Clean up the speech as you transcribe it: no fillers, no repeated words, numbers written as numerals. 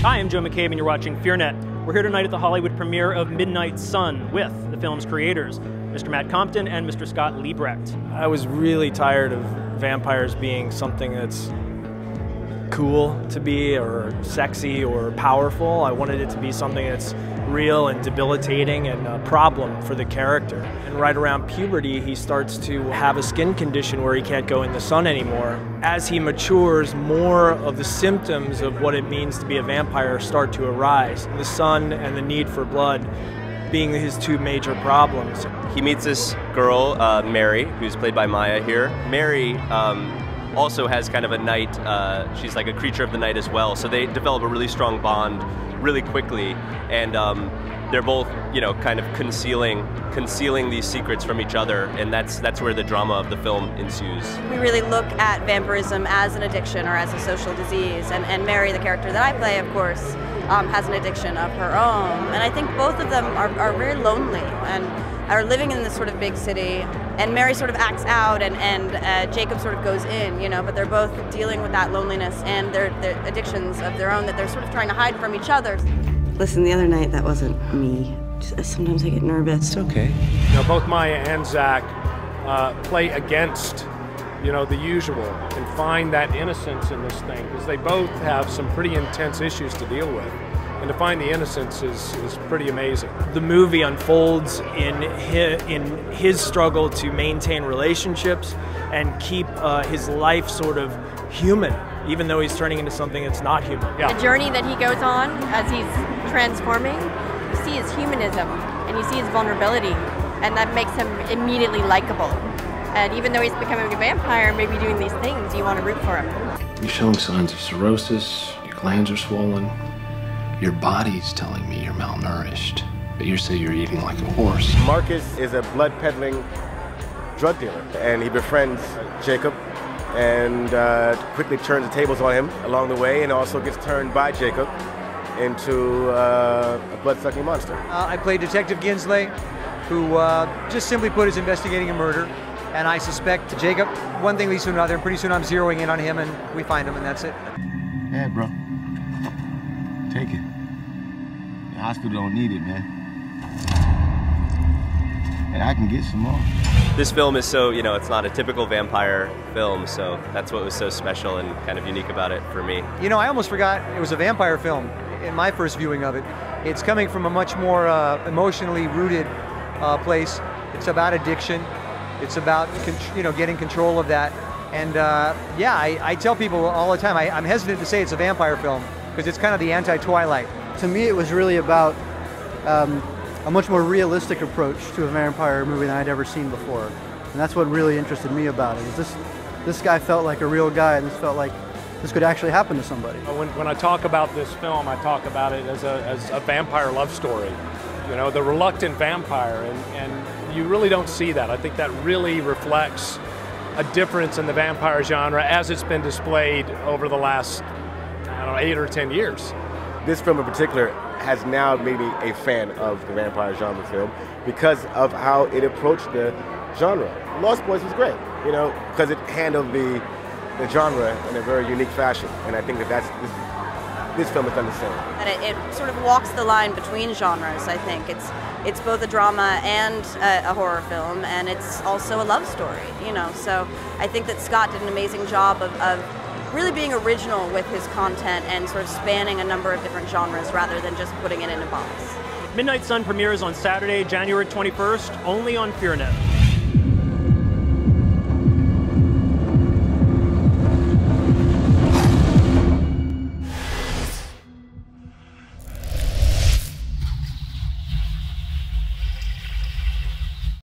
Hi, I'm Joe McCabe and you're watching FEARnet. We're here tonight at the Hollywood premiere of Midnight Sun with the film's creators, Mr. Matt Compton and Mr. Scott Leberecht. I was really tired of vampires being something that's cool to be or sexy or powerful. I wanted it to be something that's real and debilitating and a problem for the character. And right around puberty, he starts to have a skin condition where he can't go in the sun anymore. As he matures, more of the symptoms of what it means to be a vampire start to arise. The sun and the need for blood being his two major problems. He meets this girl, Mary, who's played by Maya here. Mary also has kind of a night, she's like a creature of the night as well, so they develop a really strong bond really quickly, and they're both, you know, kind of concealing these secrets from each other, and that's where the drama of the film ensues. We really look at vampirism as an addiction or as a social disease, and Mary, the character that I play, of course, has an addiction of her own, and I think both of them are very lonely and are living in this sort of big city, and Mary sort of acts out and Jacob sort of goes in, you know, but they're both dealing with that loneliness and their addictions of their own that they're sort of trying to hide from each other. Listen, the other night, that wasn't me. Sometimes I get nervous. It's okay. You know, both Maya and Zach play against, you know, the usual and find that innocence in this thing, because they both have some pretty intense issues to deal with. And to find the innocence is pretty amazing. The movie unfolds in his struggle to maintain relationships and keep his life sort of human, even though he's turning into something that's not human. Yeah. The journey that he goes on as he's transforming, you see his humanism and you see his vulnerability, and that makes him immediately likable. And even though he's becoming a vampire and maybe doing these things, you want to root for him. You're showing signs of cirrhosis, your glands are swollen. Your body's telling me you're malnourished, but you say you're eating like a horse. Marcus is a blood-peddling drug dealer, and he befriends Jacob and quickly turns the tables on him along the way, and also gets turned by Jacob into a blood-sucking monster. I played Detective Ginsley, who just simply put is investigating a murder, and I suspect Jacob. One thing leads to another, and pretty soon I'm zeroing in on him, and we find him, and that's it. Yeah, bro. Take it. The hospital don't need it, man. And I can get some more. This film is so, you know, it's not a typical vampire film, so that's what was so special and kind of unique about it for me. You know, I almost forgot it was a vampire film in my first viewing of it. It's coming from a much more emotionally rooted place. It's about addiction. It's about, you know, getting control of that. And yeah, I tell people all the time, I'm hesitant to say it's a vampire film, because it's kind of the anti-Twilight. To me, it was really about a much more realistic approach to a vampire movie than I'd ever seen before. And that's what really interested me about it. Is this guy felt like a real guy, and this felt like this could actually happen to somebody. When I talk about this film, I talk about it as a vampire love story. You know, the reluctant vampire, and you really don't see that. I think that really reflects a difference in the vampire genre as it's been displayed over the last, I don't know, 8 or 10 years. This film in particular has now made me a fan of the vampire genre film because of how it approached the genre. Lost Boys was great, you know, because it handled the genre in a very unique fashion, and I think this film has done the same. And it sort of walks the line between genres, I think. It's both a drama and a horror film, and it's also a love story, you know, so I think that Scott did an amazing job of really being original with his content and sort of spanning a number of different genres rather than just putting it in a box. Midnight Sun premieres on Saturday, January 21st, only on FEARnet.